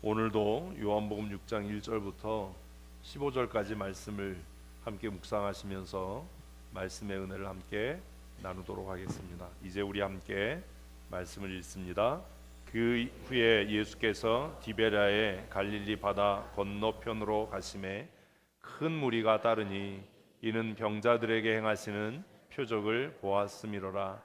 오늘도 요한복음 6장 1절부터 15절까지 말씀을 함께 묵상하시면서 말씀의 은혜를 함께 나누도록 하겠습니다. 이제 우리 함께 말씀을 읽습니다. 그 후에 예수께서 디베랴의 갈릴리 바다 건너편으로 가심에 큰 무리가 따르니 이는 병자들에게 행하시는 표적을 보았음이로라.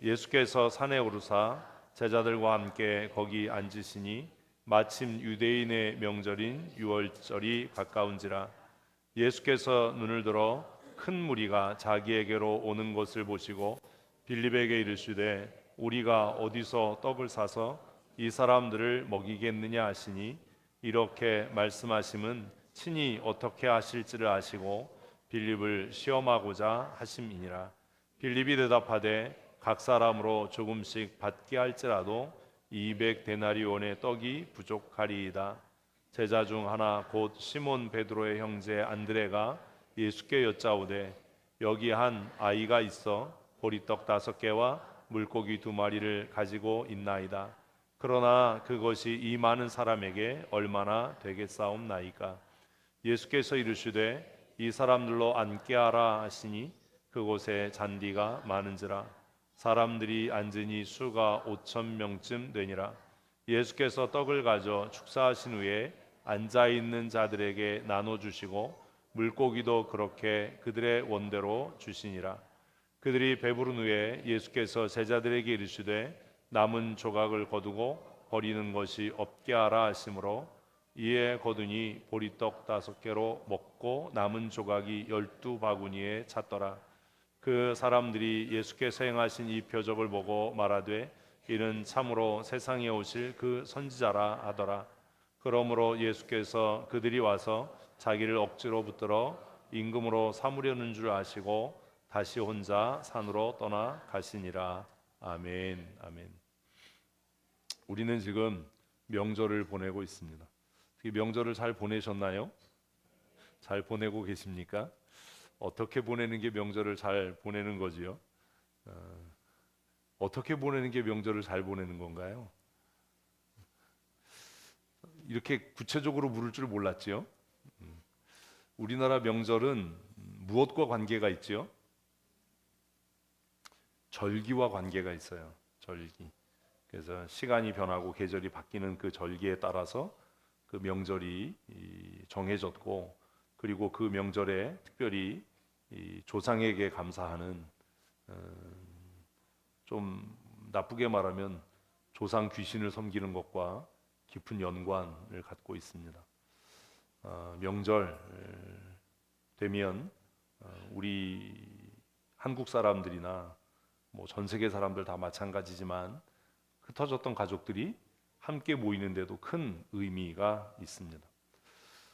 예수께서 산에 오르사 제자들과 함께 거기 앉으시니 마침 유대인의 명절인 유월절이 가까운지라. 예수께서 눈을 들어 큰 무리가 자기에게로 오는 것을 보시고 빌립에게 이르시되 우리가 어디서 떡을 사서 이 사람들을 먹이겠느냐 하시니, 이렇게 말씀하심은 친히 어떻게 하실지를 아시고 빌립을 시험하고자 하심이니라. 빌립이 대답하되 각 사람으로 조금씩 받게 할지라도 200데나리온의 떡이 부족하리이다. 제자 중 하나 곧 시몬 베드로의 형제 안드레가 예수께 여짜오되 여기 한 아이가 있어 보리떡 5개와 물고기 2마리를 가지고 있나이다. 그러나 그것이 이 많은 사람에게 얼마나 되겠사옵나이까. 예수께서 이르시되 이 사람들로 앉게 하라 하시니 그곳에 잔디가 많은지라. 사람들이 앉으니 수가 5,000명쯤 되니라. 예수께서 떡을 가져 축사하신 후에 앉아있는 자들에게 나눠주시고 물고기도 그렇게 그들의 원대로 주시니라. 그들이 배부른 후에 예수께서 제자들에게 이르시되 남은 조각을 거두고 버리는 것이 없게 하라 하시므로 이에 거두니 보리떡 5개로 먹고 남은 조각이 12바구니에 찼더라. 그 사람들이 예수께서 행하신 이 표적을 보고 말하되 이는 참으로 세상에 오실 그 선지자라 하더라. 그러므로 예수께서 그들이 와서 자기를 억지로 붙들어 임금으로 삼으려는 줄 아시고 다시 혼자 산으로 떠나 가시니라. 아멘. 아멘. 우리는 지금 명절을 보내고 있습니다. 명절을 잘 보내셨나요? 잘 보내고 계십니까? 어떻게 보내는 게 명절을 잘 보내는 거지요? 어떻게 보내는 게 명절을 잘 보내는 건가요? 이렇게 구체적으로 물을 줄 몰랐지요? 우리나라 명절은 무엇과 관계가 있지요? 절기와 관계가 있어요. 절기. 그래서 시간이 변하고 계절이 바뀌는 그 절기에 따라서 그 명절이 정해졌고, 그리고 그 명절에 특별히 이 조상에게 감사하는, 좀 나쁘게 말하면 조상 귀신을 섬기는 것과 깊은 연관을 갖고 있습니다. 명절 되면 우리 한국 사람들이나 뭐 전 세계 사람들 다 마찬가지지만 흩어졌던 가족들이 함께 모이는데도 큰 의미가 있습니다.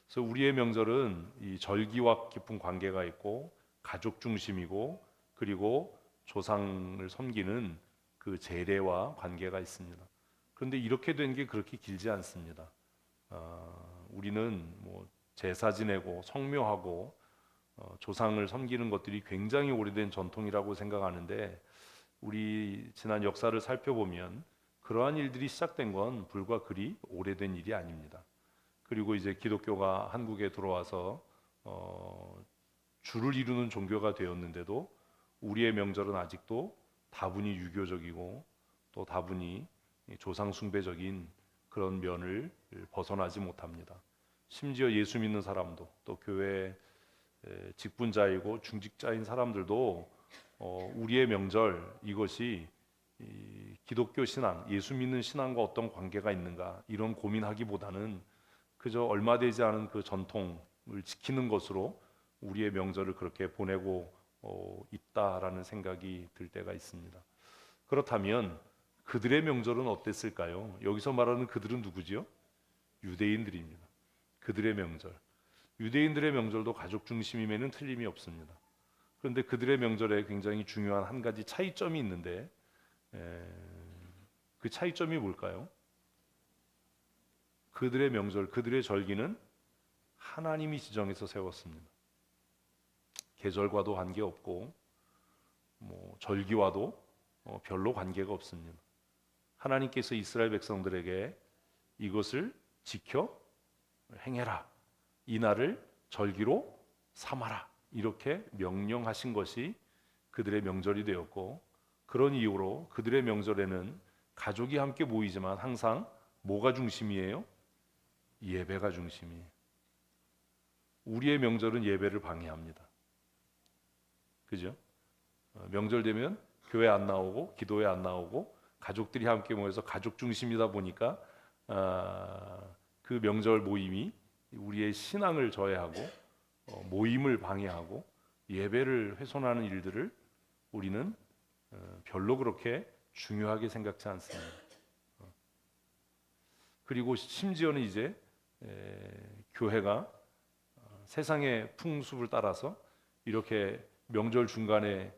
그래서 우리의 명절은 이 절기와 깊은 관계가 있고 가족 중심이고, 그리고 조상을 섬기는 그 제례와 관계가 있습니다. 그런데 이렇게 된 게 그렇게 길지 않습니다. 우리는 뭐 제사 지내고 성묘하고 조상을 섬기는 것들이 굉장히 오래된 전통이라고 생각하는데, 우리 지난 역사를 살펴보면 그러한 일들이 시작된 건 불과 그리 오래된 일이 아닙니다. 그리고 이제 기독교가 한국에 들어와서 주를 이루는 종교가 되었는데도 우리의 명절은 아직도 다분히 유교적이고 또 다분히 조상 숭배적인 그런 면을 벗어나지 못합니다. 심지어 예수 믿는 사람도, 또 교회 직분자이고 중직자인 사람들도 우리의 명절, 이것이 기독교 신앙, 예수 믿는 신앙과 어떤 관계가 있는가, 이런 고민하기보다는 그저 얼마 되지 않은 그 전통을 지키는 것으로 우리의 명절을 그렇게 보내고 있다라는 생각이 들 때가 있습니다. 그렇다면 그들의 명절은 어땠을까요? 여기서 말하는 그들은 누구지요? 유대인들입니다. 그들의 명절, 유대인들의 명절도 가족 중심임에는 틀림이 없습니다. 그런데 그들의 명절에 굉장히 중요한 한 가지 차이점이 있는데, 그 차이점이 뭘까요? 그들의 명절, 그들의 절기는 하나님이 지정해서 세웠습니다. 계절과도 관계없고 뭐 절기와도 별로 관계가 없습니다. 하나님께서 이스라엘 백성들에게 이것을 지켜 행해라. 이 날을 절기로 삼아라. 이렇게 명령하신 것이 그들의 명절이 되었고, 그런 이유로 그들의 명절에는 가족이 함께 모이지만 항상 뭐가 중심이에요? 예배가 중심이에요. 우리의 명절은 예배를 방해합니다. 그죠? 명절 되면 교회 안 나오고 기도회 안 나오고 가족들이 함께 모여서 가족 중심이다 보니까 그 명절 모임이 우리의 신앙을 저해하고 모임을 방해하고 예배를 훼손하는 일들을 우리는 별로 그렇게 중요하게 생각지 않습니다. 그리고 심지어는 이제 교회가 세상의 풍습을 따라서 이렇게 명절 중간에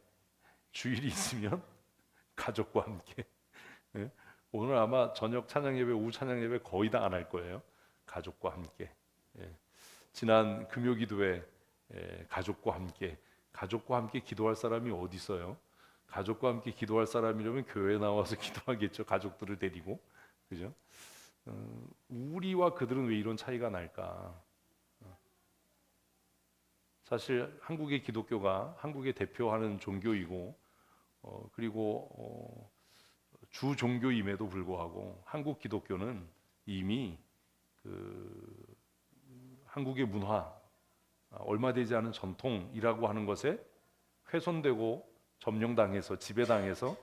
주일이 있으면 가족과 함께 오늘 아마 저녁 찬양 예배, 오후 찬양 예배 거의 다 안 할 거예요. 가족과 함께. 지난 금요 기도회 가족과 함께 기도할 사람이 어디 있어요? 가족과 함께 기도할 사람이라면 교회에 나와서 기도하겠죠. 가족들을 데리고. 그죠? 우리와 그들은 왜 이런 차이가 날까? 사실 한국의 기독교가 한국의 대표하는 종교이고 그리고 주 종교임에도 불구하고 한국 기독교는 이미 한국의 문화, 얼마 되지 않은 전통이라고 하는 것에 훼손되고 점령당해서 지배당해서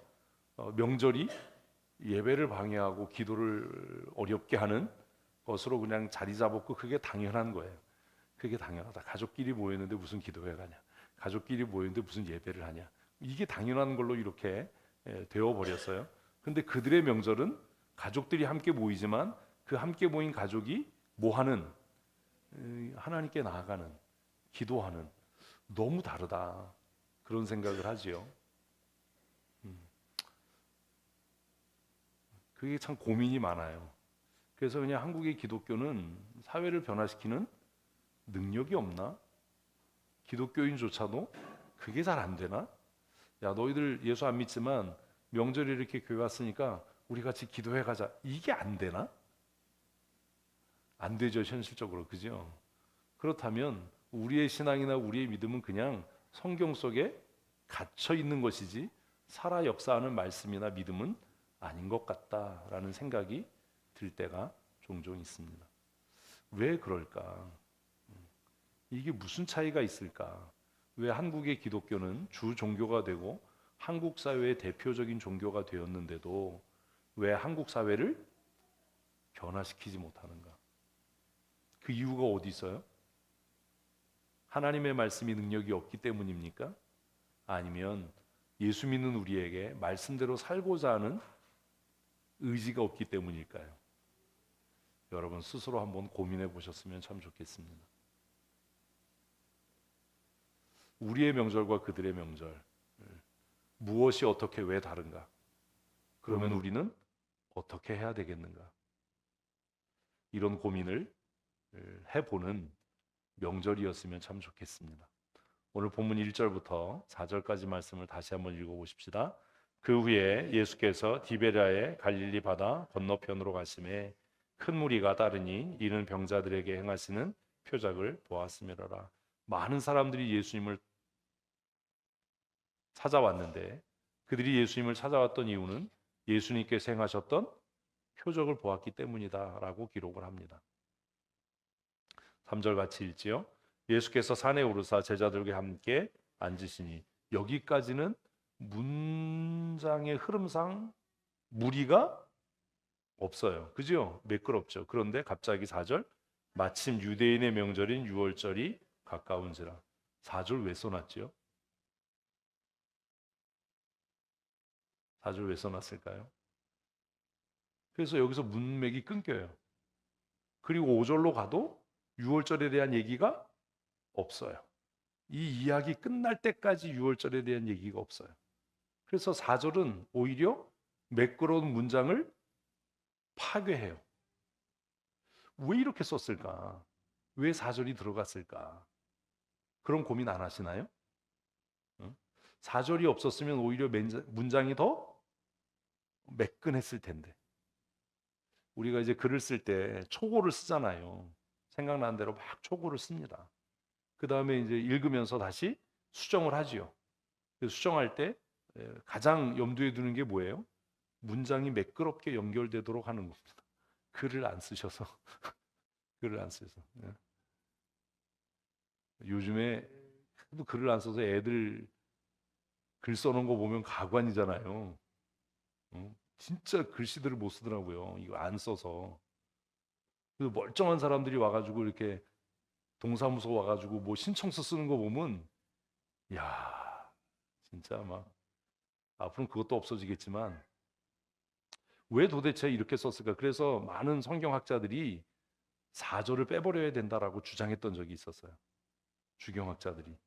명절이 예배를 방해하고 기도를 어렵게 하는 것으로 그냥 자리 잡았고, 그게 당연한 거예요. 그게 당연하다. 가족끼리 모였는데 무슨 기도회 가냐? 가족끼리 모였는데 무슨 예배를 하냐? 이게 당연한 걸로 이렇게 되어버렸어요. 근데 그들의 명절은 가족들이 함께 모이지만 그 함께 모인 가족이 뭐하는? 하나님께 나아가는, 기도하는, 너무 다르다. 그런 생각을 하지요. 그게 참 고민이 많아요. 그래서 그냥 한국의 기독교는 사회를 변화시키는 능력이 없나? 기독교인조차도 그게 잘 안 되나? 야, 너희들 예수 안 믿지만 명절에 이렇게 교회 왔으니까 우리 같이 기도해 가자. 이게 안 되나? 안 되죠, 현실적으로. 그죠? 그렇다면 우리의 신앙이나 우리의 믿음은 그냥 성경 속에 갇혀 있는 것이지 살아 역사하는 말씀이나 믿음은 아닌 것 같다라는 생각이 들 때가 종종 있습니다. 왜 그럴까? 이게 무슨 차이가 있을까? 왜 한국의 기독교는 주 종교가 되고 한국 사회의 대표적인 종교가 되었는데도 왜 한국 사회를 변화시키지 못하는가? 그 이유가 어디 있어요? 하나님의 말씀이 능력이 없기 때문입니까? 아니면 예수 믿는 우리에게 말씀대로 살고자 하는 의지가 없기 때문일까요? 여러분 스스로 한번 고민해 보셨으면 참 좋겠습니다. 우리의 명절과 그들의 명절, 무엇이 어떻게 왜 다른가? 그러면 우리는 어떻게 해야 되겠는가? 이런 고민을 해보는 명절이었으면 참 좋겠습니다. 오늘 본문 1절부터 4절까지 말씀을 다시 한번 읽어보십시다. 그 후에 예수께서 디베랴의 갈릴리 바다 건너편으로 가심에 큰 무리가 따르니 이는 병자들에게 행하시는 표적을 보았음이로라. 많은 사람들이 예수님을 찾아왔는데 그들이 예수님을 찾아왔던 이유는 예수님께서 행하셨던 표적을 보았기 때문이다라고 기록을 합니다. 3절 같이 읽지요. 예수께서 산에 오르사 제자들과 함께 앉으시니, 여기까지는 문장의 흐름상 무리가 없어요. 그죠? 매끄럽죠. 그런데 갑자기 4절, 마침 유대인의 명절인 유월절이 가까운지라. 4절 왜 써놨지요? 4절 왜 써놨을까요? 그래서 여기서 문맥이 끊겨요. 그리고 5절로 가도 유월절에 대한 얘기가 없어요. 이 이야기 끝날 때까지 유월절에 대한 얘기가 없어요. 그래서 4절은 오히려 매끄러운 문장을 파괴해요. 왜 이렇게 썼을까? 왜 4절이 들어갔을까? 그런 고민 안 하시나요? 4절이 없었으면 오히려 문장이 더 매끈했을 텐데. 우리가 이제 글을 쓸 때 초고를 쓰잖아요. 생각나는 대로 막 초고를 씁니다. 그 다음에 이제 읽으면서 다시 수정을 하지요. 그래서 수정할 때 가장 염두에 두는 게 뭐예요? 문장이 매끄럽게 연결되도록 하는 겁니다. 글을 안 쓰셔서 글을 안 쓰셔서 요즘에 또 글을 안 써서 애들 글 써놓은 거 보면 가관이잖아요. 진짜 글씨들을 못 쓰더라고요. 이거 안 써서. 그 멀쩡한 사람들이 와가지고 이렇게 동사무소 와가지고 뭐 신청서 쓰는 거 보면 야 진짜 막 앞으로는 그것도 없어지겠지만 왜 도대체 이렇게 썼을까? 그래서 많은 성경학자들이 사절을 빼버려야 된다라고 주장했던 적이 있었어요. 주경학자들이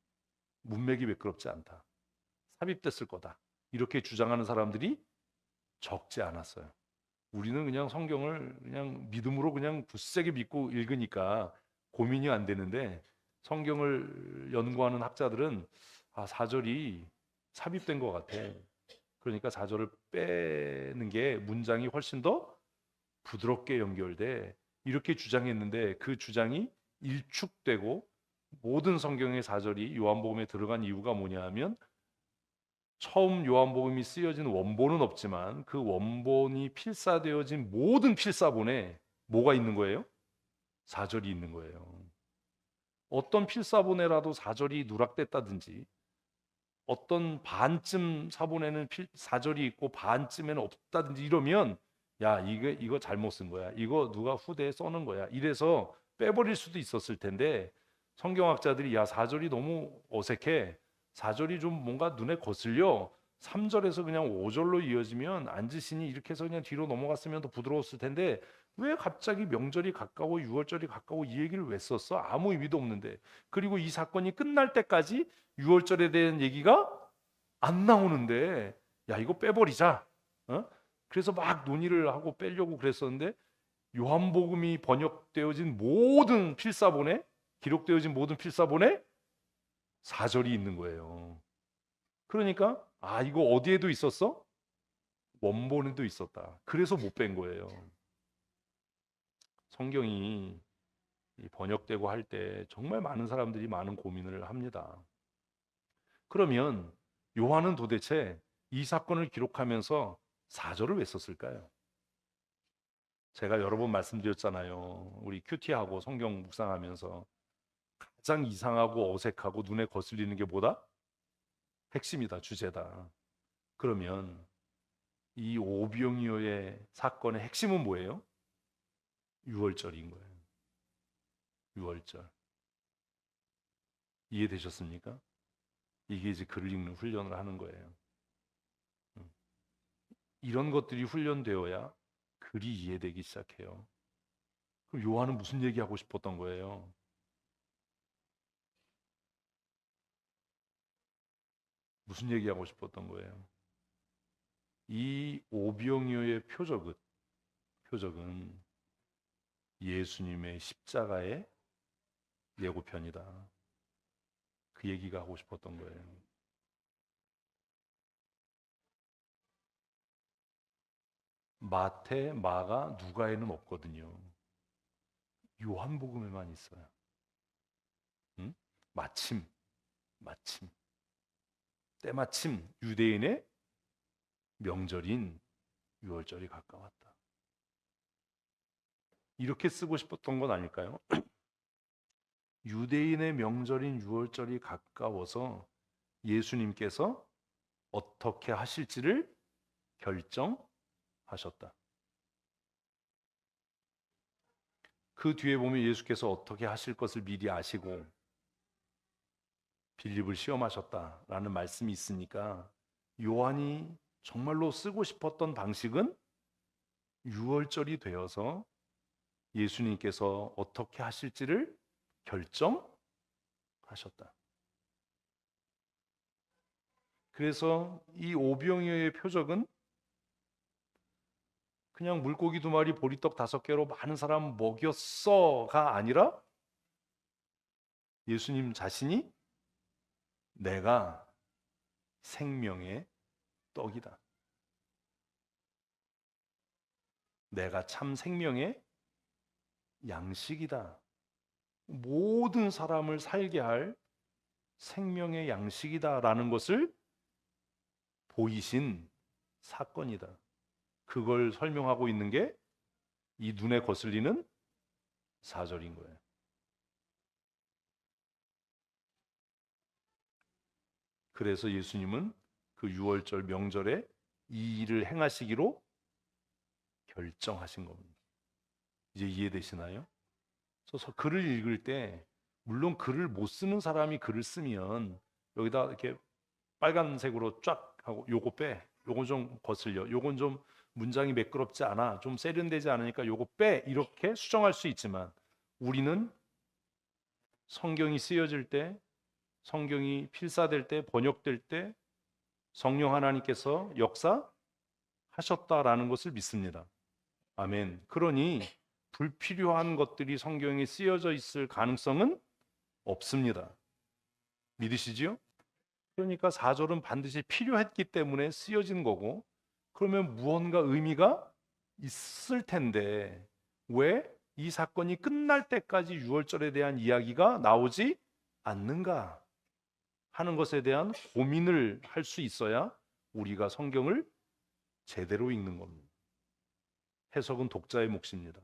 문맥이 매끄럽지 않다. 삽입됐을 거다. 이렇게 주장하는 사람들이 적지 않았어요. 우리는 그냥 성경을 그냥 믿음으로 그냥 굳세게 믿고 읽으니까 고민이 안 되는데 성경을 연구하는 학자들은 사절이 삽입된 것 같아. 그러니까 사절을 빼는 게 문장이 훨씬 더 부드럽게 연결돼. 이렇게 주장했는데 그 주장이 일축되고 모든 성경의 사절이 요한복음에 들어간 이유가 뭐냐 하면 처음 요한복음이 쓰여진 원본은 없지만 그 원본이 필사되어진 모든 필사본에 뭐가 있는 거예요? 사절이 있는 거예요. 어떤 필사본에라도 사절이 누락됐다든지 어떤 반쯤 사본에는 사절이 있고 반쯤에는 없다든지 이러면 야 이거 잘못 쓴 거야. 이거 누가 후대에 써놓은 거야. 이래서 빼버릴 수도 있었을 텐데 성경학자들이 야 사절이 너무 어색해. 사절이 좀 뭔가 눈에 거슬려. 3절에서 그냥 5절로 이어지면 앉으시니 이렇게 해서 그냥 뒤로 넘어갔으면 더 부드러웠을 텐데 왜 갑자기 명절이 가까워 6월절이 가까워 이 얘기를 왜 썼어? 아무 의미도 없는데. 그리고 이 사건이 끝날 때까지 6월절에 대한 얘기가 안 나오는데 야 이거 빼버리자. 그래서 막 논의를 하고 빼려고 그랬었는데 요한복음이 번역되어진 모든 필사본에 기록되어진 모든 필사본에 사절이 있는 거예요. 그러니까 이거 어디에도 있었어? 원본에도 있었다. 그래서 못 뺀 거예요. 성경이 번역되고 할 때 정말 많은 사람들이 많은 고민을 합니다. 그러면 요한은 도대체 이 사건을 기록하면서 사절을 왜 썼을까요? 제가 여러 번 말씀드렸잖아요. 우리 큐티하고 성경 묵상하면서 가장 이상하고 어색하고 눈에 거슬리는 게 뭐다? 핵심이다, 주제다. 그러면 이 오병이어의 사건의 핵심은 뭐예요? 유월절인 거예요. 유월절. 이해되셨습니까? 이게 이제 글을 읽는 훈련을 하는 거예요. 이런 것들이 훈련되어야 글이 이해되기 시작해요. 그럼 요한은 무슨 얘기하고 싶었던 거예요? 무슨 얘기하고 싶었던 거예요? 이 오병이어의 표적은 예수님의 십자가의 예고편이다. 그 얘기가 하고 싶었던 거예요. 마태, 마가, 누가에는 없거든요. 요한복음에만 있어요. 응? 마침 때마침 유대인의 명절인 유월절이 가까웠다. 이렇게 쓰고 싶었던 건 아닐까요? 유대인의 명절인 유월절이 가까워서 예수님께서 어떻게 하실지를 결정하셨다. 그 뒤에 보면 예수께서 어떻게 하실 것을 미리 아시고 빌립을 시험하셨다라는 말씀이 있으니까 요한이 정말로 쓰고 싶었던 방식은 유월절이 되어서 예수님께서 어떻게 하실지를 결정하셨다. 그래서 이 오병이어의 표적은 그냥 물고기 2마리 보리떡 5개로 많은 사람 먹였어가 아니라 예수님 자신이 내가 생명의 떡이다. 내가 참 생명의 양식이다. 모든 사람을 살게 할 생명의 양식이다라는 것을 보이신 사건이다. 그걸 설명하고 있는 게 이 눈에 거슬리는 4절인 거예요. 그래서 예수님은 그 6월절 명절에 이 일을 행하시기로 결정하신 겁니다. 이제 이해되시나요? 그래서 글을 읽을 때 물론 글을 못 쓰는 사람이 글을 쓰면 여기다 이렇게 빨간색으로 쫙 하고 요거 빼, 요건 좀 거슬려, 요건 좀 문장이 매끄럽지 않아, 좀 세련되지 않으니까 요거 빼, 이렇게 수정할 수 있지만 우리는 성경이 쓰여질 때, 성경이 필사될 때, 번역될 때 성령 하나님께서 역사하셨다라는 것을 믿습니다. 아멘. 그러니 불필요한 것들이 성경에 쓰여져 있을 가능성은 없습니다. 믿으시지요? 그러니까 4절은 반드시 필요했기 때문에 쓰여진 거고, 그러면 무언가 의미가 있을 텐데 왜 이 사건이 끝날 때까지 6월절에 대한 이야기가 나오지 않는가 하는 것에 대한 고민을 할 수 있어야 우리가 성경을 제대로 읽는 겁니다. 해석은 독자의 몫입니다.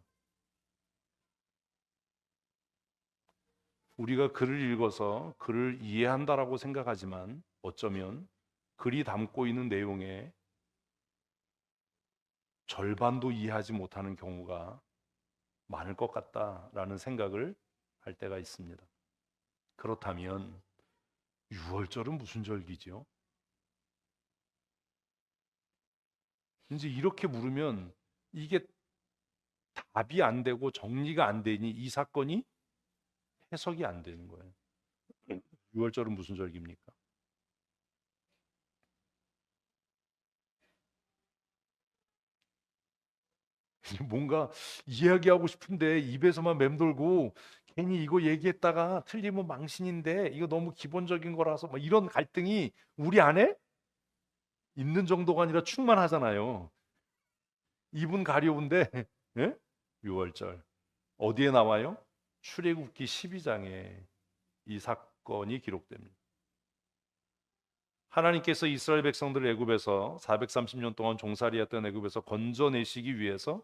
우리가 글을 읽어서 글을 이해한다라고 생각하지만 어쩌면 글이 담고 있는 내용의 절반도 이해하지 못하는 경우가 많을 것 같다라는 생각을 할 때가 있습니다. 그렇다면 6월절은 무슨 절기지요? 이제 이렇게 물으면 이게 답이 안 되고 정리가 안 되니 이 사건이 해석이 안 되는 거예요. 6월절은 무슨 절기입니까? 뭔가 이야기하고 싶은데 입에서만 맴돌고 괜히 이거 얘기했다가 틀리면 망신인데 이거 너무 기본적인 거라서 막 이런 갈등이 우리 안에 있는 정도가 아니라 충만하잖아요. 입은 가려운데 예? 6월절 어디에 나와요? 출애굽기 12장에 이 사건이 기록됩니다. 하나님께서 이스라엘 백성들을 애굽에서 430년 동안 종살이했던 애굽에서 건져내시기 위해서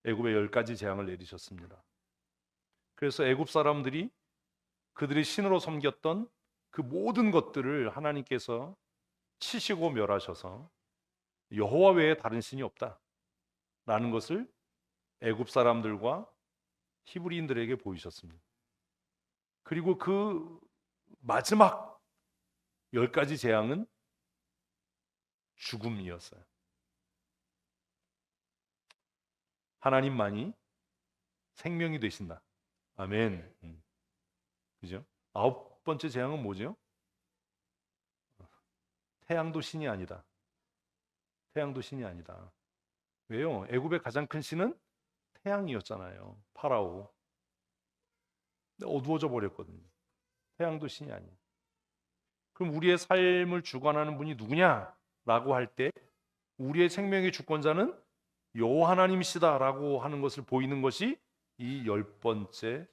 애굽에 10가지 재앙을 내리셨습니다. 그래서 애굽 사람들이 그들이 신으로 섬겼던 그 모든 것들을 하나님께서 치시고 멸하셔서 여호와 외에 다른 신이 없다라는 것을 애굽 사람들과 히브리인들에게 보이셨습니다. 그리고 그 마지막 10가지 재앙은 죽음이었어요. 하나님만이 생명이 되신다. 아멘. 그죠? 9번째 재앙은 뭐죠? 태양도 신이 아니다. 태양도 신이 아니다. 왜요? 애굽의 가장 큰 신은 태양이었잖아요. 파라오. 어두워져 버렸거든요. 태양도 신이 아니에요. 그럼 우리의 삶을 주관하는 분이 누구냐라고 할 때 우리의 생명의 주권자는 여호와 하나님이시다라고 하는 것을 보이는 것이 이 10번째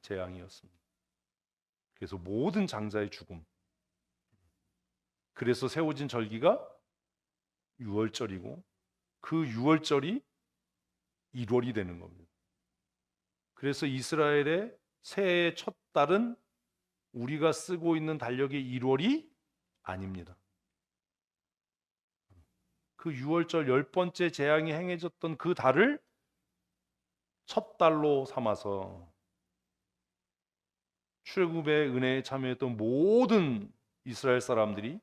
재앙이었습니다. 그래서 모든 장자의 죽음. 그래서 세워진 절기가 6월절이고 그 6월절이 1월이 되는 겁니다. 그래서 이스라엘의 새해의 첫 달은 우리가 쓰고 있는 달력의 1월이 아닙니다. 그 6월절 10번째 재앙이 행해졌던 그 달을 첫 달로 삼아서 출애굽의 은혜에 참여했던 모든 이스라엘 사람들이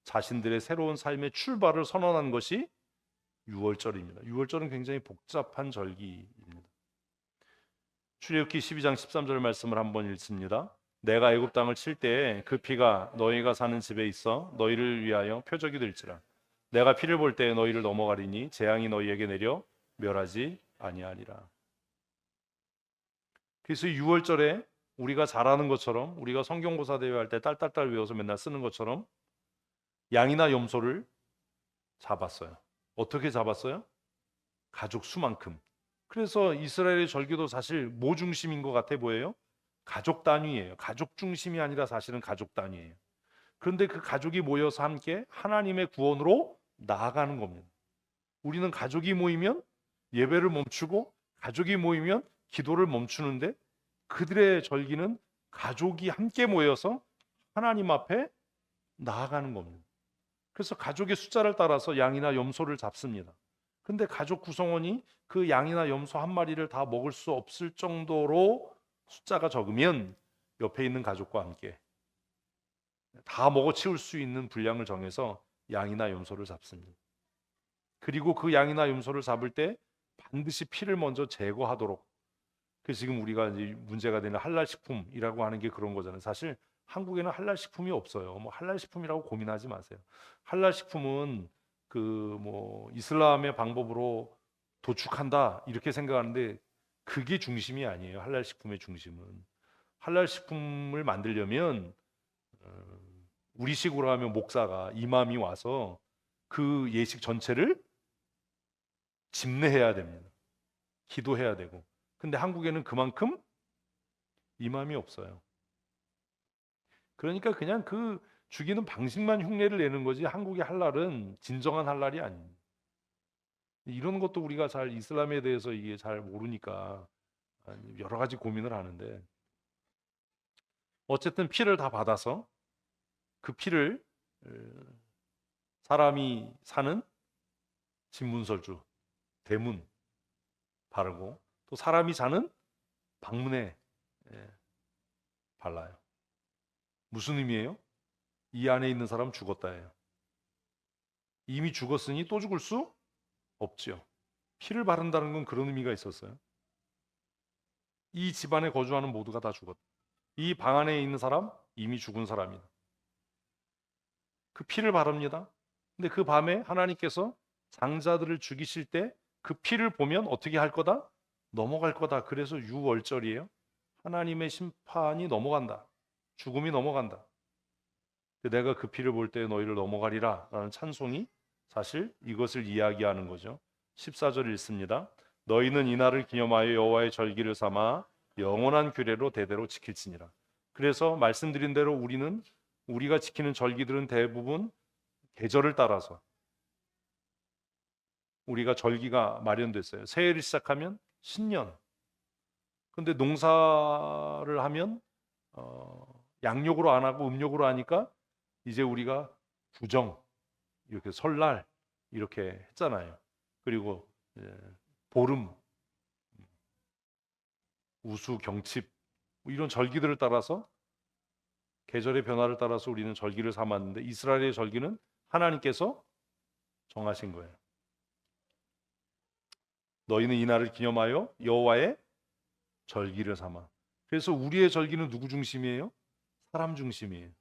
자신들의 새로운 삶의 출발을 선언한 것이 6월절입니다. 6월절은 굉장히 복잡한 절기입니다. 출애굽기 12장 13절 말씀을 한번 읽습니다. 내가 애굽 땅을 칠 때에 그 피가 너희가 사는 집에 있어 너희를 위하여 표적이 될지라. 내가 피를 볼 때에 너희를 넘어가리니 재앙이 너희에게 내려 멸하지 아니하리라. 그래서 6월절에 우리가 잘 아는 것처럼 우리가 성경고사 대회 할 때 딸딸딸 외워서 맨날 쓰는 것처럼 양이나 염소를 잡았어요. 어떻게 잡았어요? 가족 수만큼. 그래서 이스라엘의 절기도 사실 뭐 중심인 것 같아 보여요? 가족 단위예요. 가족 중심이 아니라 사실은 가족 단위예요. 그런데 그 가족이 모여서 함께 하나님의 구원으로 나아가는 겁니다. 우리는 가족이 모이면 예배를 멈추고 가족이 모이면 기도를 멈추는데 그들의 절기는 가족이 함께 모여서 하나님 앞에 나아가는 겁니다. 그래서 가족의 숫자를 따라서 양이나 염소를 잡습니다. 근데 가족 구성원이 그 양이나 염소 한 마리를 다 먹을 수 없을 정도로 숫자가 적으면 옆에 있는 가족과 함께 다 먹어치울 수 있는 분량을 정해서 양이나 염소를 잡습니다. 그리고 그 양이나 염소를 잡을 때 반드시 피를 먼저 제거하도록. 그 지금 우리가 이제 문제가 되는 할랄 식품이라고 하는 게 그런 거잖아요. 사실 한국에는 할랄 식품이 없어요. 뭐 할랄 식품이라고 고민하지 마세요. 할랄 식품은 그 뭐 이슬람의 방법으로 도축한다 이렇게 생각하는데 그게 중심이 아니에요. 할랄 식품의 중심은. 할랄 식품을 만들려면 우리식으로 하면 목사가 이맘이 와서 그 예식 전체를 집례해야 됩니다. 기도해야 되고. 근데 한국에는 그만큼 이맘이 없어요. 그러니까 그냥 그 죽이는 방식만 흉내를 내는 거지 한국의 할랄은 진정한 할랄이 아닙니다. 이런 것도 우리가 잘 이슬람에 대해서 이게 잘 모르니까 여러 가지 고민을 하는데 어쨌든 피를 다 받아서 그 피를 사람이 사는 진문설주 대문 바르고 또 사람이 자는 방문에 발라요. 무슨 의미예요? 이 안에 있는 사람 죽었다예요. 이미 죽었으니 또 죽을 수 없지요. 피를 바른다는 건 그런 의미가 있었어요. 이 집안에 거주하는 모두가 다 죽었다. 이 방 안에 있는 사람 이미 죽은 사람이다. 그 피를 바릅니다. 근데 그 밤에 하나님께서 장자들을 죽이실 때 그 피를 보면 어떻게 할 거다? 넘어갈 거다. 그래서 유월절이에요. 하나님의 심판이 넘어간다. 죽음이 넘어간다. 내가 그 피를 볼 때 너희를 넘어가리라 라는 찬송이 사실 이것을 이야기하는 거죠. 14절 읽습니다. 너희는 이날을 기념하여 여호와의 절기를 삼아 영원한 규례로 대대로 지킬지니라. 그래서 말씀드린 대로 우리가 지키는 절기들은 대부분 계절을 따라서 우리가 절기가 마련됐어요. 새해를 시작하면 신년. 근데 농사를 하면 양력으로 안 하고 음력으로 하니까 이제 우리가 구정 이렇게 설날 이렇게 했잖아요. 그리고 보름, 우수, 경칩 이런 절기들을 따라서 계절의 변화를 따라서 우리는 절기를 삼았는데 이스라엘의 절기는 하나님께서 정하신 거예요. 너희는 이날을 기념하여 여호와의 절기를 삼아. 그래서 우리의 절기는 누구 중심이에요? 사람 중심이에요.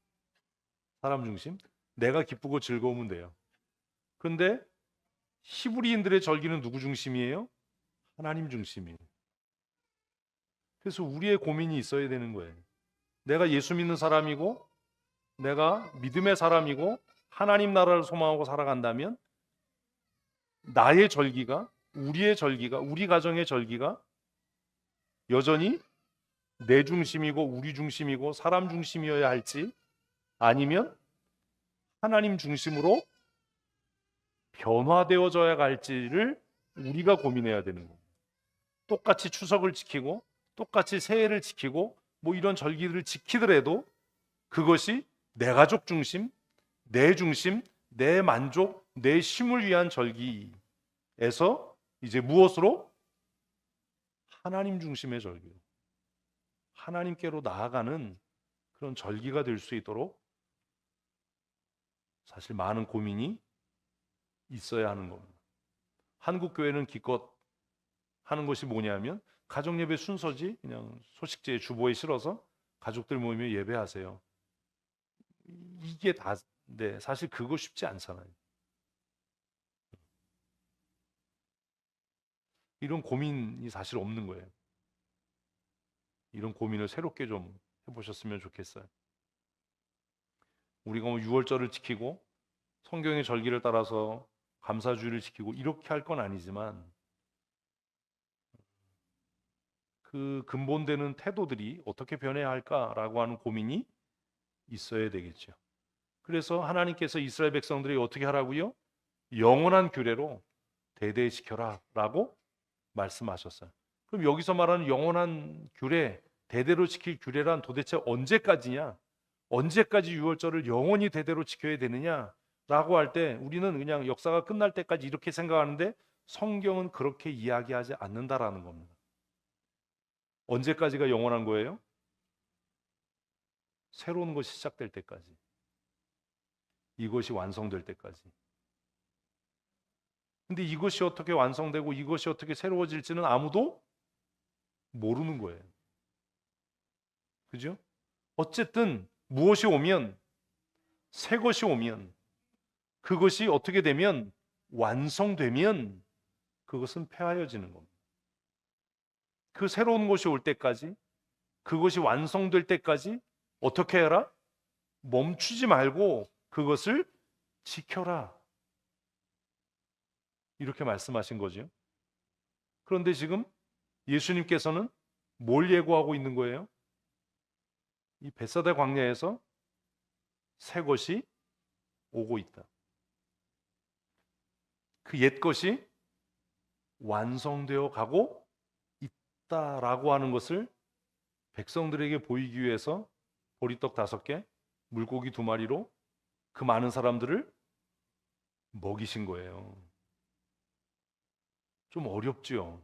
사람 중심. 내가 기쁘고 즐거우면 돼요. 그런데 히브리인들의 절기는 누구 중심이에요? 하나님 중심이에요. 그래서 우리의 고민이 있어야 되는 거예요. 내가 예수 믿는 사람이고 내가 믿음의 사람이고 하나님 나라를 소망하고 살아간다면 나의 절기가 우리의 절기가 우리 가정의 절기가 여전히 내 중심이고 우리 중심이고 사람 중심이어야 할지 아니면 하나님 중심으로 변화되어져야 할지를 우리가 고민해야 되는 거예요. 똑같이 추석을 지키고 똑같이 새해를 지키고 뭐 이런 절기들을 지키더라도 그것이 내 가족 중심, 내 중심, 내 만족, 내 쉼을 위한 절기에서 이제 무엇으로? 하나님 중심의 절기. 하나님께로 나아가는 그런 절기가 될 수 있도록 사실 많은 고민이 있어야 하는 겁니다. 한국 교회는 기껏 하는 것이 뭐냐면 가정 예배 순서지 그냥 소식지에 주보에 실어서 가족들 모이면 예배하세요. 이게 다인데 사실 그거 쉽지 않잖아요. 이런 고민이 사실 없는 거예요. 이런 고민을 새롭게 좀 해보셨으면 좋겠어요. 우리가 뭐 6월절을 지키고 성경의 절기를 따라서 감사주의를 지키고 이렇게 할 건 아니지만 그 근본되는 태도들이 어떻게 변해야 할까라고 하는 고민이 있어야 되겠죠. 그래서 하나님께서 이스라엘 백성들이 어떻게 하라고요? 영원한 규례로 대대히 지켜라라고 말씀하셨어요. 그럼 여기서 말하는 영원한 규례, 대대로 지킬 규례란 도대체 언제까지냐? 언제까지 유월절을 영원히 대대로 지켜야 되느냐라고 할 때 우리는 그냥 역사가 끝날 때까지 이렇게 생각하는데 성경은 그렇게 이야기하지 않는다라는 겁니다. 언제까지가 영원한 거예요? 새로운 것이 시작될 때까지. 이것이 완성될 때까지. 근데 이것이 어떻게 완성되고 이것이 어떻게 새로워질지는 아무도 모르는 거예요. 그죠? 어쨌든 무엇이 오면, 새 것이 오면, 그것이 어떻게 되면, 완성되면 그것은 폐하여지는 겁니다. 그 새로운 것이 올 때까지, 그것이 완성될 때까지 어떻게 해라? 멈추지 말고 그것을 지켜라. 이렇게 말씀하신 거죠. 그런데 지금 예수님께서는 뭘 예고하고 있는 거예요? 이 벳사다 광야에서 새 것이 오고 있다. 그 옛 것이 완성되어 가고 있다라고 하는 것을 백성들에게 보이기 위해서 보리떡 5개, 물고기 2마리로 그 많은 사람들을 먹이신 거예요. 좀 어렵죠?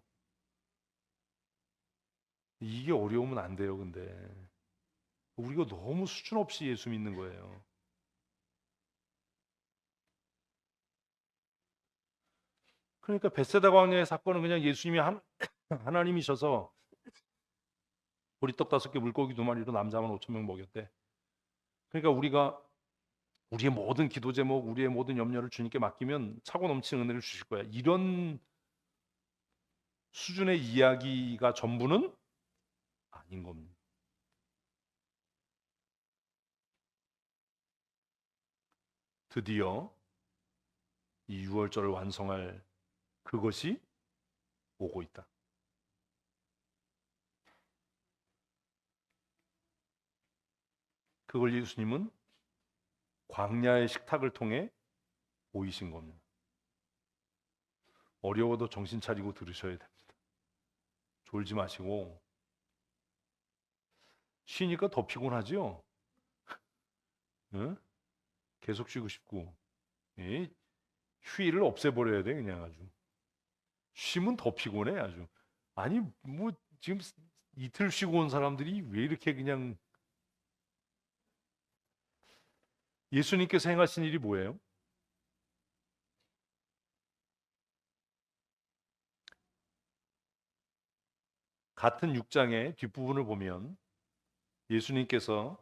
이게 어려우면 안 돼요, 근데. 우리가 너무 수준 없이 예수 믿는 거예요. 그러니까 벳세다 광야의 사건은 그냥 예수님이 하나님이셔서 보리떡 5개, 물고기 2마리로 남자만 5천 명 먹였대. 그러니까 우리가 우리의 모든 기도 제목, 우리의 모든 염려를 주님께 맡기면 차고 넘치는 은혜를 주실 거야. 이런 수준의 이야기가 전부는 아닌 겁니다. 드디어 이 유월절을 완성할 그것이 오고 있다. 그걸 예수님은 광야의 식탁을 통해 보이신 겁니다. 어려워도 정신 차리고 들으셔야 됩니다. 졸지 마시고. 쉬니까 더 피곤하죠? 응? 계속 쉬고 싶고. 예? 휴일을 없애버려야 돼 그냥 아주. 쉬면 더 피곤해 아주. 아니 뭐 지금 이틀 쉬고 온 사람들이 왜 이렇게 그냥. 예수님께서 행하신 일이 뭐예요? 같은 6장의 뒷부분을 보면 예수님께서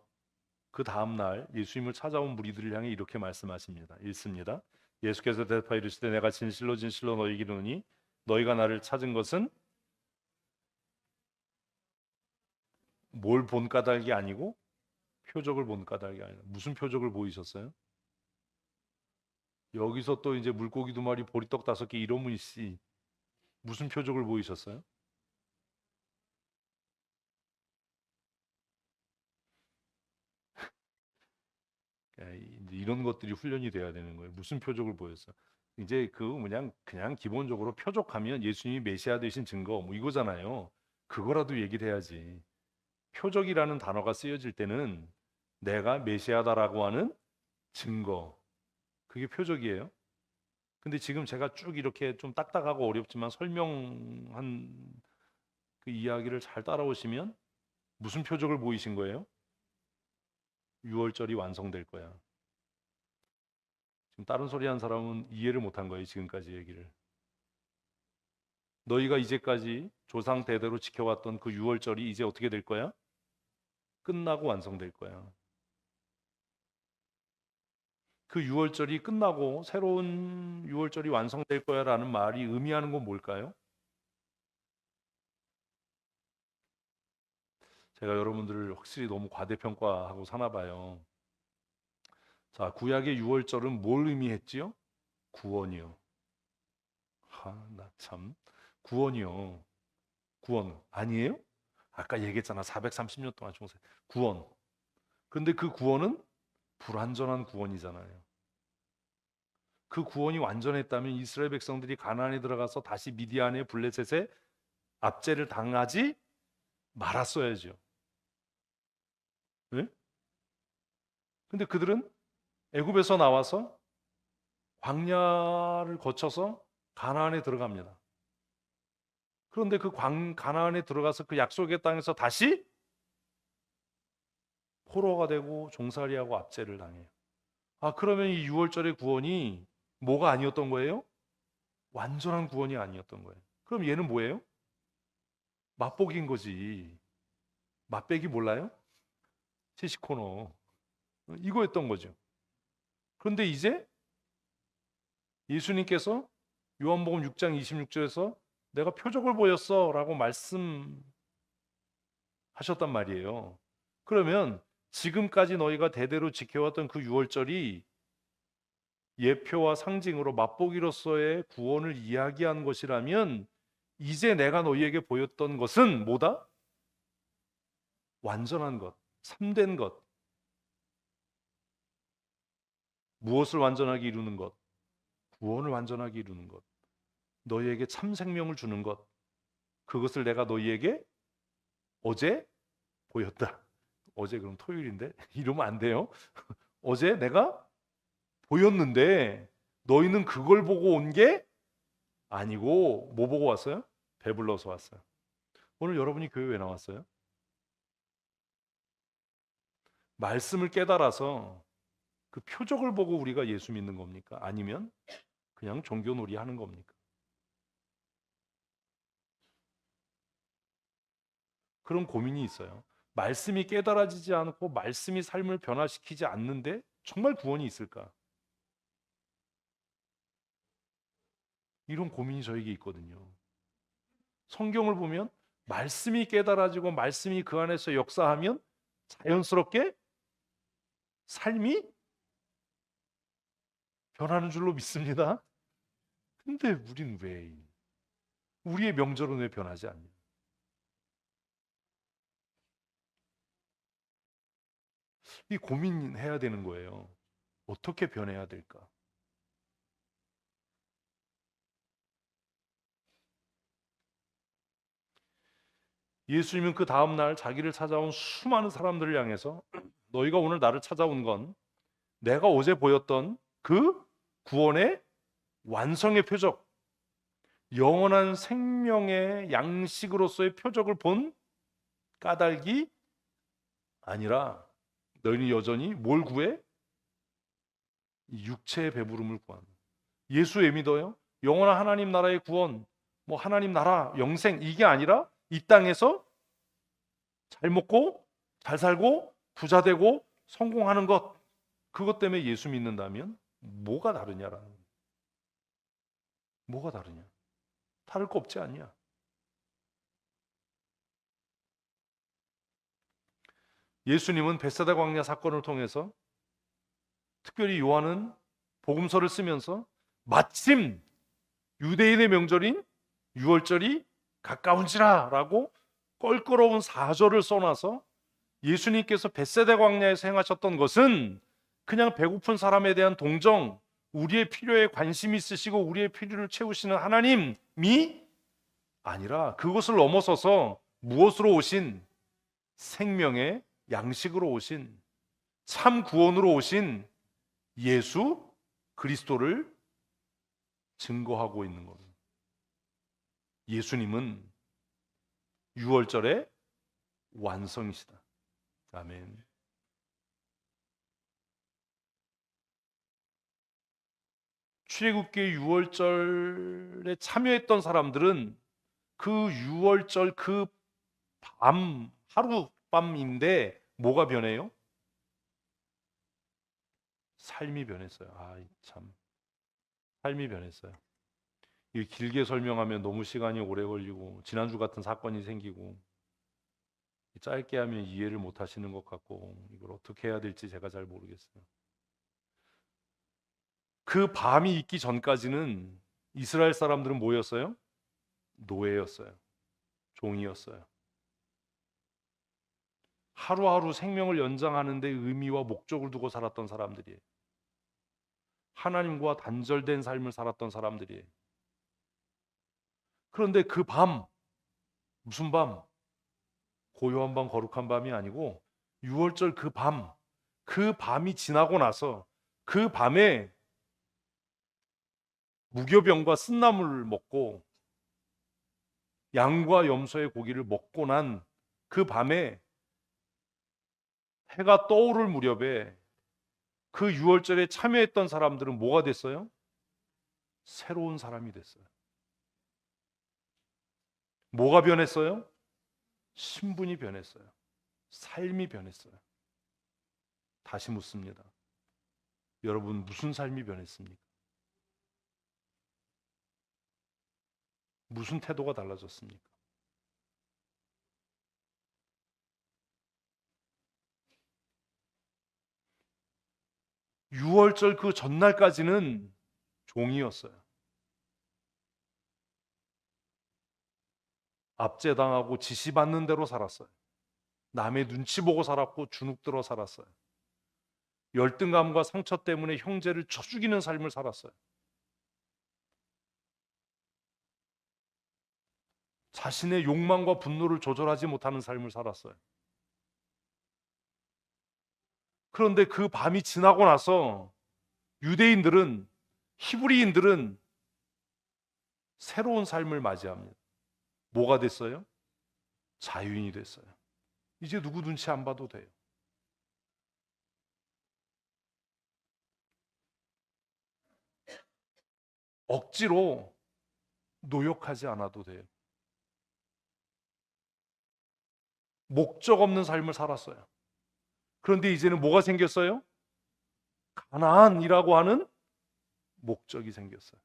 그 다음날 예수님을 찾아온 무리들을 향해 이렇게 말씀하십니다. 읽습니다. 예수께서 대답하여 이르시되 내가 진실로 진실로 너희에게 이르노니 너희가 나를 찾은 것은 뭘 본 까닭이 아니고 표적을 본 까닭이 아니라. 무슨 표적을 보이셨어요? 여기서 또 이제 물고기 2마리 보리떡 5개 이러면 있지. 무슨 표적을 보이셨어요? 이런 것들이 훈련이 돼야 되는 거예요. 무슨 표적을 보였어요? 이제 그냥 기본적으로 표적하면 예수님이 메시아 되신 증거 뭐 이거잖아요. 그거라도 얘기를 해야지. 표적이라는 단어가 쓰여질 때는 내가 메시아다라고 하는 증거, 그게 표적이에요. 근데 지금 제가 쭉 이렇게 좀 딱딱하고 어렵지만 설명한 그 이야기를 잘 따라오시면 무슨 표적을 보이신 거예요? 6월절이 완성될 거야. 지금 다른 소리 한 사람은 이해를 못한 거예요. 지금까지 얘기를. 너희가 이제까지 조상 대대로 지켜왔던 그 6월절이 이제 어떻게 될 거야? 끝나고 완성될 거야. 그 6월절이 끝나고 새로운 6월절이 완성될 거야라는 말이 의미하는 건 뭘까요? 제가 여러분들을 확실히 너무 과대평가하고 사나 봐요. 자, 구약의 6월절은 뭘 의미했지요? 구원이요. 나 참. 구원이요. 구원 아니에요? 아까 얘기했잖아. 430년 동안 중세 구원. 그런데 그 구원은 불완전한 구원이잖아요. 그 구원이 완전했다면 이스라엘 백성들이 가나안에 들어가서 다시 미디안의 블레셋의 압제를 당하지 말았어야죠. 네? 근데 그들은 애굽에서 나와서 광야를 거쳐서 가나안에 들어갑니다. 그런데 그 가나안에 들어가서 그 약속의 땅에서 다시 포로가 되고 종살이하고 압제를 당해요. 아, 그러면 이 6월절의 구원이 뭐가 아니었던 거예요? 완전한 구원이 아니었던 거예요. 그럼 얘는 뭐예요? 맛보기인 거지. 맛배기 몰라요? 시시코너. 이거였던 거죠. 그런데 이제 예수님께서 요한복음 6장 26절에서 내가 표적을 보였어 라고 말씀하셨단 말이에요. 그러면 지금까지 너희가 대대로 지켜왔던 그 유월절이 예표와 상징으로 맛보기로서의 구원을 이야기한 것이라면 이제 내가 너희에게 보였던 것은 뭐다? 완전한 것, 참된 것. 무엇을 완전하게 이루는 것? 구원을 완전하게 이루는 것. 너희에게 참 생명을 주는 것. 그것을 내가 너희에게 어제 보였다. 어제 그럼 토요일인데 이러면 안 돼요. 어제 내가 보였는데 너희는 그걸 보고 온 게 아니고 뭐 보고 왔어요? 배불러서 왔어요. 오늘 여러분이 교회 왜 나왔어요? 말씀을 깨달아서 그 표적을 보고 우리가 예수 믿는 겁니까? 아니면 그냥 종교놀이 하는 겁니까? 그런 고민이 있어요. 말씀이 깨달아지지 않고 말씀이 삶을 변화시키지 않는데 정말 구원이 있을까? 이런 고민이 저에게 있거든요. 성경을 보면 말씀이 깨달아지고 말씀이 그 안에서 역사하면 자연스럽게 삶이 변하는 줄로 믿습니다. 근데 우린 왜 우리의 명절은 왜 변하지 않냐? 이 고민해야 되는 거예요. 어떻게 변해야 될까? 예수님은 그 다음 날 자기를 찾아온 수많은 사람들을 향해서 너희가 오늘 나를 찾아온 건 내가 어제 보였던 그 구원의 완성의 표적, 영원한 생명의 양식으로서의 표적을 본 까닭이 아니라 너희는 여전히 뭘 구해? 육체의 배부름을 구하는. 예수 왜 믿어요? 영원한 하나님 나라의 구원, 뭐 하나님 나라, 영생 이게 아니라 이 땅에서 잘 먹고 잘 살고 부자 되고 성공하는 것. 그것 때문에 예수 믿는다면 뭐가 다르냐라는 거예요. 뭐가 다르냐? 다를 거 없지 않냐? 예수님은 벳세다 광야 사건을 통해서 특별히 요한은 복음서를 쓰면서 마침 유대인의 명절인 유월절이 가까운지라라고 껄끄러운 사절을 써놔서 예수님께서 벳세다 광야에서 행하셨던 것은 그냥 배고픈 사람에 대한 동정, 우리의 필요에 관심 있으시고 우리의 필요를 채우시는 하나님이 아니라 그것을 넘어서서 무엇으로 오신 생명의 양식으로 오신 참 구원으로 오신 예수 그리스도를 증거하고 있는 겁니다. 예수님은 유월절의 완성이시다. 아멘. 출애굽기의 유월절에 참여했던 사람들은 그 유월절 그 밤 하룻밤인데 뭐가 변해요? 삶이 변했어요. 아, 참. 삶이 변했어요. 이 길게 설명하면 너무 시간이 오래 걸리고 지난주 같은 사건이 생기고 짧게 하면 이해를 못 하시는 것 같고 이걸 어떻게 해야 될지 제가 잘 모르겠어요. 그 밤이 있기 전까지는 이스라엘 사람들은 뭐였어요? 노예였어요. 종이었어요. 하루하루 생명을 연장하는 데 의미와 목적을 두고 살았던 사람들이에요. 하나님과 단절된 삶을 살았던 사람들이에요. 그런데 그 밤, 무슨 밤? 고요한 밤, 거룩한 밤이 아니고 6월절 그 밤, 그 밤이 지나고 나서 그 밤에 무교병과 쓴나물을 먹고 양과 염소의 고기를 먹고 난 그 밤에 해가 떠오를 무렵에 그 6월절에 참여했던 사람들은 뭐가 됐어요? 새로운 사람이 됐어요. 뭐가 변했어요? 신분이 변했어요. 삶이 변했어요. 다시 묻습니다. 여러분, 무슨 삶이 변했습니까? 무슨 태도가 달라졌습니까? 6월절 그 전날까지는 종이었어요. 압제당하고 지시받는 대로 살았어요. 남의 눈치 보고 살았고 주눅들어 살았어요. 열등감과 상처 때문에 형제를 쳐 죽이는 삶을 살았어요. 자신의 욕망과 분노를 조절하지 못하는 삶을 살았어요. 그런데 그 밤이 지나고 나서 유대인들은, 히브리인들은 새로운 삶을 맞이합니다. 뭐가 됐어요? 자유인이 됐어요. 이제 누구 눈치 안 봐도 돼요. 억지로 노역하지 않아도 돼요. 목적 없는 삶을 살았어요. 그런데 이제는 뭐가 생겼어요? 가나안이라고 하는 목적이 생겼어요.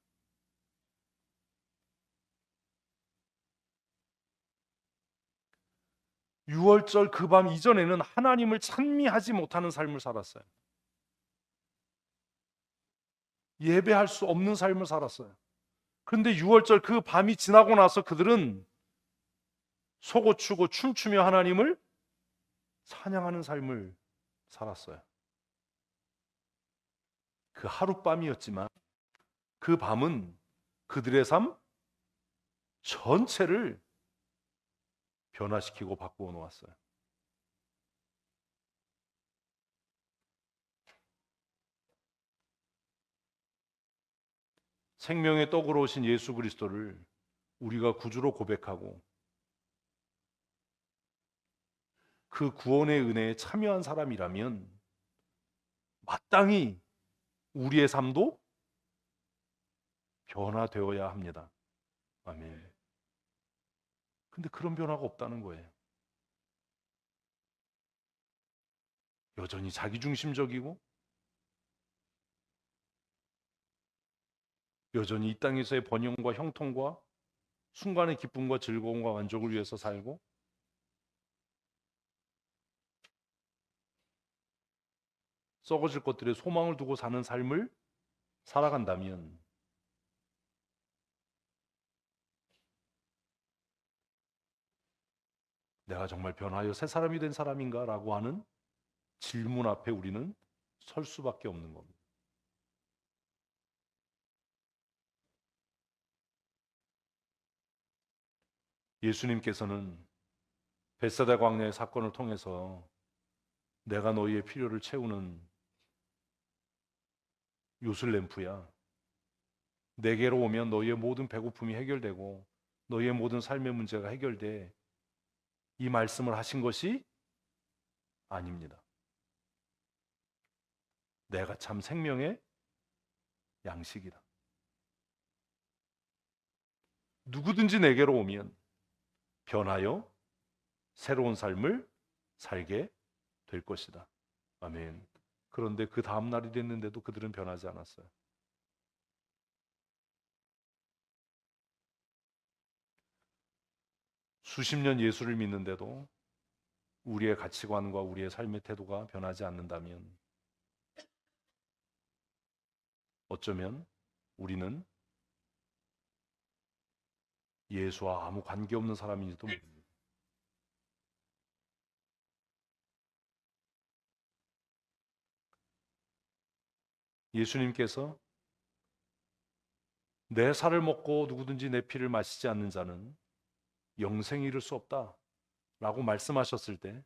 6월절 그 밤 이전에는 하나님을 찬미하지 못하는 삶을 살았어요. 예배할 수 없는 삶을 살았어요. 그런데 6월절 그 밤이 지나고 나서 그들은 소고 추고 춤추며 하나님을 찬양하는 삶을 살았어요. 그 하룻밤이었지만 그 밤은 그들의 삶 전체를 변화시키고 바꾸어 놓았어요. 생명의 떡으로 오신 예수 그리스도를 우리가 구주로 고백하고 그 구원의 은혜에 참여한 사람이라면 마땅히 우리의 삶도 변화되어야 합니다. 아멘. 근데 그런 변화가 없다는 거예요. 여전히 자기중심적이고 여전히 이 땅에서의 번영과 형통과 순간의 기쁨과 즐거움과 만족을 위해서 살고 썩어질 것들에 소망을 두고 사는 삶을 살아간다면 내가 정말 변하여 새 사람이 된 사람인가? 라고 하는 질문 앞에 우리는 설 수밖에 없는 겁니다. 예수님께서는 벳세다 광야의 사건을 통해서 내가 너희의 필요를 채우는 요술램프야. 내게로 오면 너희의 모든 배고픔이 해결되고 너희의 모든 삶의 문제가 해결돼. 이 말씀을 하신 것이 아닙니다. 내가 참 생명의 양식이다. 누구든지 내게로 오면 변하여 새로운 삶을 살게 될 것이다. 아멘. 그런데 그 다음 날이 됐는데도 그들은 변하지 않았어요. 수십 년 예수를 믿는데도 우리의 가치관과 우리의 삶의 태도가 변하지 않는다면 어쩌면 우리는 예수와 아무 관계없는 사람인지도 모릅니다. 예수님께서 내 살을 먹고 누구든지 내 피를 마시지 않는 자는 영생에 이를 수 없다 라고 말씀하셨을 때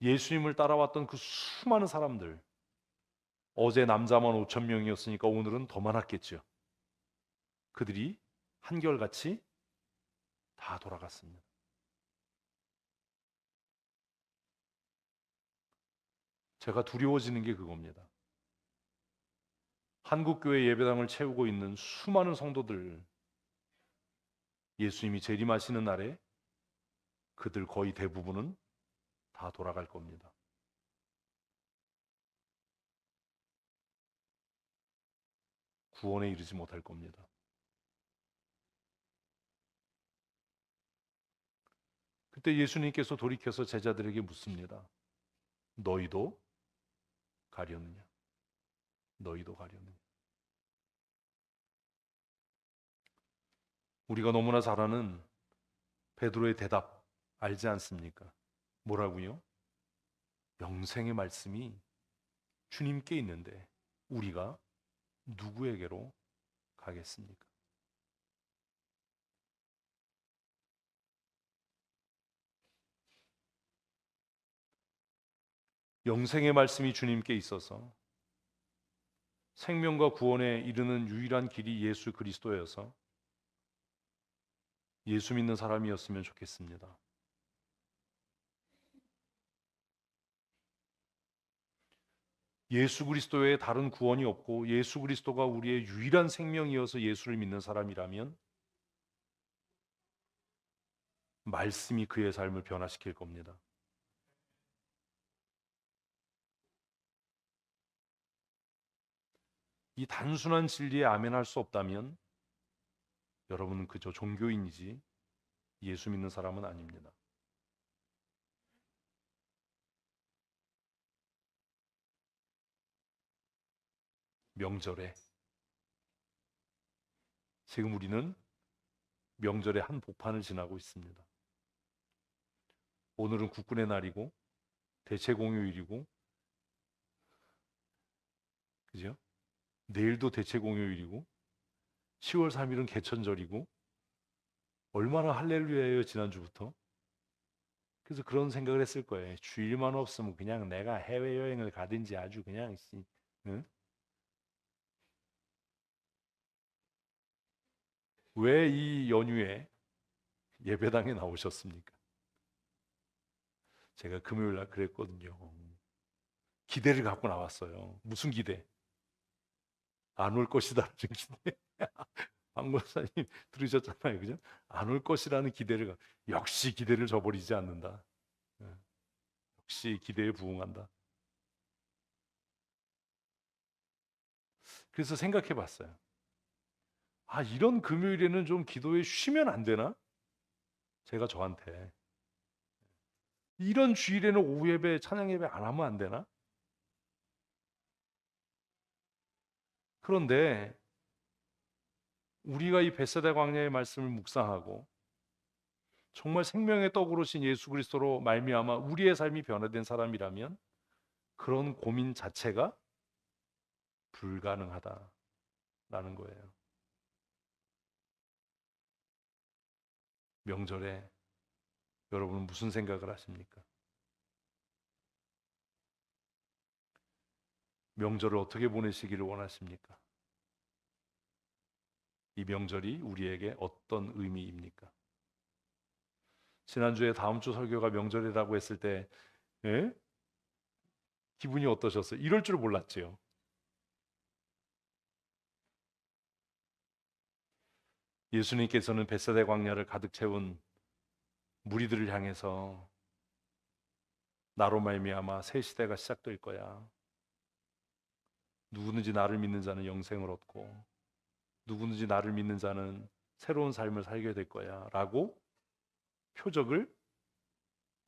예수님을 따라왔던 그 수많은 사람들, 어제 남자만 5천 명이었으니까 오늘은 더 많았겠죠. 그들이 한결같이 다 돌아갔습니다. 제가 두려워지는 게 그겁니다. 한국교회 예배당을 채우고 있는 수많은 성도들, 예수님이 재림하시는 날에 그들 거의 대부분은 다 돌아갈 겁니다. 구원에 이르지 못할 겁니다. 그때 예수님께서 돌이켜서 제자들에게 묻습니다. 너희도 가려느냐? 너희도 가려느냐? 우리가 너무나 잘 아는 베드로의 대답 알지 않습니까? 뭐라고요? 영생의 말씀이 주님께 있는데 우리가 누구에게로 가겠습니까? 영생의 말씀이 주님께 있어서 생명과 구원에 이르는 유일한 길이 예수 그리스도여서 예수 믿는 사람이었으면 좋겠습니다. 예수 그리스도 외에 다른 구원이 없고 예수 그리스도가 우리의 유일한 생명이어서 예수를 믿는 사람이라면 말씀이 그의 삶을 변화시킬 겁니다. 이 단순한 진리에 아멘할 수 없다면 여러분은 그저 종교인이지 예수 믿는 사람은 아닙니다. 명절에 지금 우리는 명절의 한 복판을 지나고 있습니다. 오늘은 국군의 날이고 대체공휴일이고 그죠? 내일도 대체공휴일이고 10월 3일은 개천절이고 얼마나 할렐루야예요 지난주부터. 그래서 그런 생각을 했을 거예요. 주일만 없으면 그냥 내가 해외여행을 가든지 아주 그냥 응? 왜 이 연휴에 예배당에 나오셨습니까? 제가 금요일 날 그랬거든요. 기대를 갖고 나왔어요. 무슨 기대? 안 올 것이다라는 기대. 박 목사님 들으셨잖아요. 그죠? 안 올 것이라는 기대를 역시 기대를 저버리지 않는다. 예. 역시 기대에 부응한다. 그래서 생각해 봤어요. 아, 이런 금요일에는 좀 기도에 쉬면 안 되나? 제가 저한테. 이런 주일에는 오후 예배, 찬양 예배 안 하면 안 되나? 그런데 우리가 이 벳세다 광야의 말씀을 묵상하고 정말 생명의 떡으로 신 예수 그리스도로 말미암아 우리의 삶이 변화된 사람이라면 그런 고민 자체가 불가능하다라는 거예요. 명절에 여러분은 무슨 생각을 하십니까? 명절을 어떻게 보내시기를 원하십니까? 이 명절이 우리에게 어떤 의미입니까? 지난주에 다음 주 설교가 명절이라고 했을 때 예? 기분이 어떠셨어요? 이럴 줄 몰랐지요. 예수님께서는 벳세다 광야를 가득 채운 무리들을 향해서 나로 말미암아 새 시대가 시작될 거야. 누구든지 나를 믿는 자는 영생을 얻고 누구든지 나를 믿는 자는 새로운 삶을 살게 될 거야 라고 표적을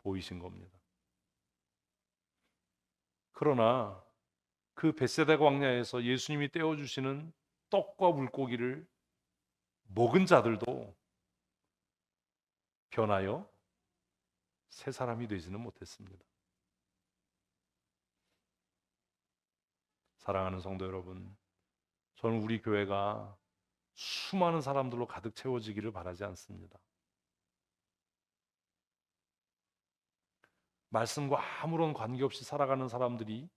보이신 겁니다. 그러나 그 벳세다 광야에서 예수님이 떼어주시는 떡과 물고기를 먹은 자들도 변하여 새 사람이 되지는 못했습니다. 사랑하는 성도 여러분, 저는 우리 교회가 수많은 사람들로 가득 채워지기를 바라지 않습니다. 말씀과 아무런 관계없이 살아가는 사람들이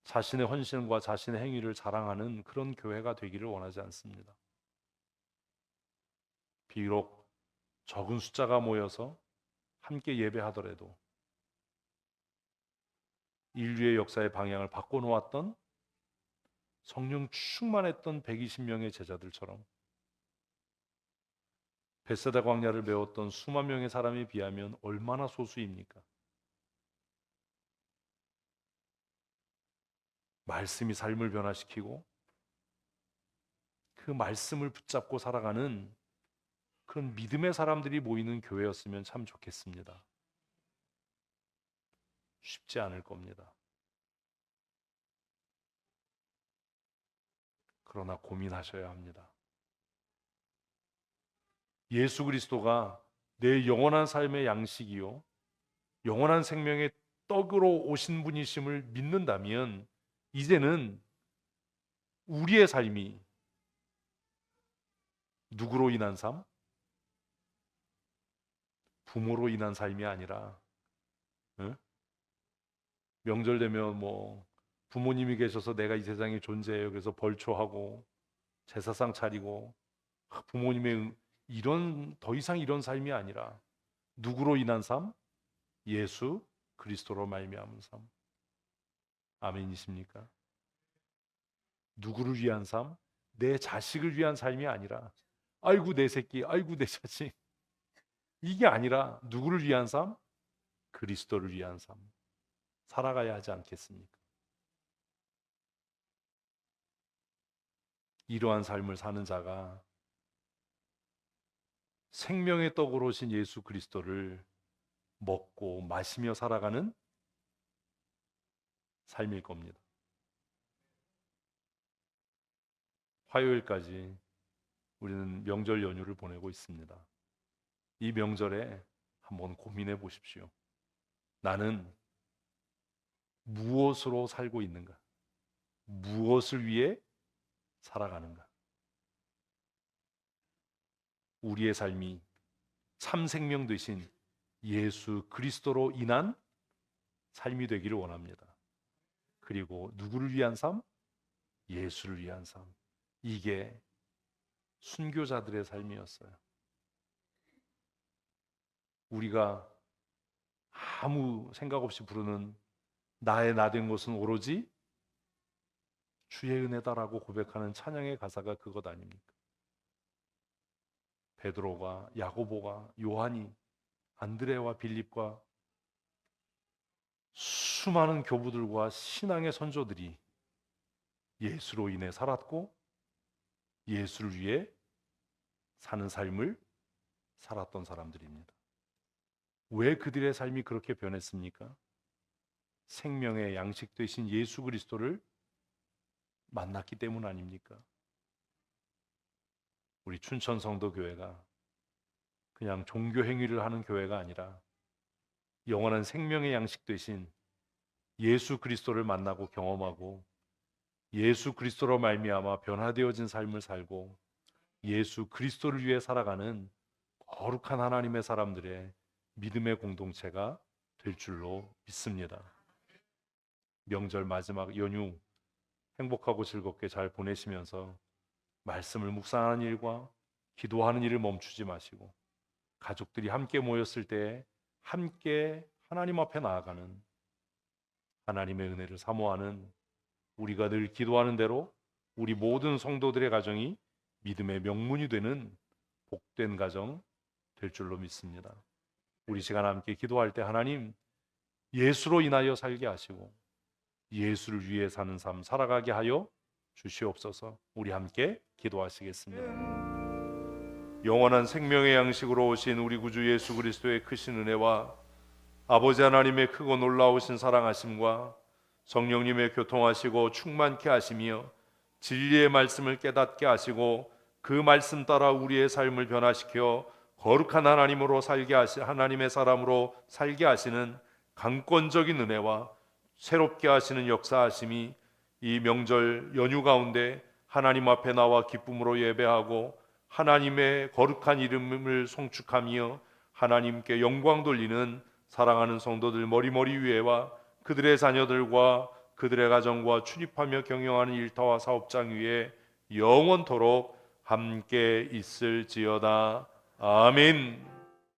자신의 헌신과 자신의 행위를 자랑하는 그런 교회가 되기를 원하지 않습니다. 비록 적은 숫자가 모여서 함께 예배하더라도 인류의 역사의 방향을 바꿔놓았던 성령 충만했던 120명의 제자들처럼 벳세다 광야를 메웠던 수만 명의 사람에 비하면 얼마나 소수입니까? 말씀이 삶을 변화시키고 그 말씀을 붙잡고 살아가는 그런 믿음의 사람들이 모이는 교회였으면 참 좋겠습니다. 쉽지 않을 겁니다. 그러나 고민하셔야 합니다. 예수 그리스도가 내 영원한 삶의 양식이요 영원한 생명의 떡으로 오신 분이심을 믿는다면 이제는 우리의 삶이 누구로 인한 삶? 부모로 인한 삶이 아니라 명절 되면 뭐 부모님이 계셔서 내가 이 세상에 존재해요. 그래서 벌초하고 제사상 차리고 부모님의 이런 더 이상 이런 삶이 아니라 누구로 인한 삶? 예수 그리스도로 말미암은 삶. 아멘이십니까? 누구를 위한 삶? 내 자식을 위한 삶이 아니라 아이고 내 새끼, 아이고 내 자식. 이게 아니라 누구를 위한 삶? 그리스도를 위한 삶. 살아가야 하지 않겠습니까? 이러한 삶을 사는 자가 생명의 떡으로 오신 예수 그리스도를 먹고 마시며 살아가는 삶일 겁니다. 화요일까지 우리는 명절 연휴를 보내고 있습니다. 이 명절에 한번 고민해 보십시오. 나는 무엇으로 살고 있는가? 무엇을 위해 살아가는가? 우리의 삶이 참 생명 되신 예수 그리스도로 인한 삶이 되기를 원합니다. 그리고 누구를 위한 삶? 예수를 위한 삶. 이게 순교자들의 삶이었어요. 우리가 아무 생각 없이 부르는 나의 나 된 것은 오로지 주의 은혜다라고 고백하는 찬양의 가사가 그것 아닙니까? 베드로가 야고보가 요한이 안드레와 빌립과 수많은 교부들과 신앙의 선조들이 예수로 인해 살았고 예수를 위해 사는 삶을 살았던 사람들입니다. 왜 그들의 삶이 그렇게 변했습니까? 생명의 양식 되신 예수 그리스도를 만났기 때문 아닙니까? 우리 춘천성도교회가 그냥 종교 행위를 하는 교회가 아니라 영원한 생명의 양식 되신 예수 그리스도를 만나고 경험하고 예수 그리스도로 말미암아 변화되어진 삶을 살고 예수 그리스도를 위해 살아가는 거룩한 하나님의 사람들의 믿음의 공동체가 될 줄로 믿습니다. 명절 마지막 연휴 행복하고 즐겁게 잘 보내시면서 말씀을 묵상하는 일과 기도하는 일을 멈추지 마시고 가족들이 함께 모였을 때 함께 하나님 앞에 나아가는 하나님의 은혜를 사모하는 우리가 늘 기도하는 대로 우리 모든 성도들의 가정이 믿음의 명문이 되는 복된 가정 될 줄로 믿습니다. 우리 시간 함께 기도할 때 하나님 예수로 인하여 살게 하시고 예수를 위해 사는 삶 살아가게 하여 주시옵소서. 우리 함께 기도하시겠습니다. 영원한 생명의 양식으로 오신 우리 구주 예수 그리스도의 크신 은혜와 아버지 하나님의 크고 놀라우신 사랑하심과 성령님의 교통하시고 충만케 하시며 진리의 말씀을 깨닫게 하시고 그 말씀 따라 우리의 삶을 변화시켜 거룩한 하나님으로 살게 하나님의 사람으로 살게 하시는 강권적인 은혜와 새롭게 하시는 역사하심이 이 명절 연휴 가운데 하나님 앞에 나와 기쁨으로 예배하고 하나님의 거룩한 이름을 송축하며 하나님께 영광 돌리는 사랑하는 성도들 머리머리 위에와 그들의 자녀들과 그들의 가정과 출입하며 경영하는 일터와 사업장 위에 영원토록 함께 있을지어다. 아멘.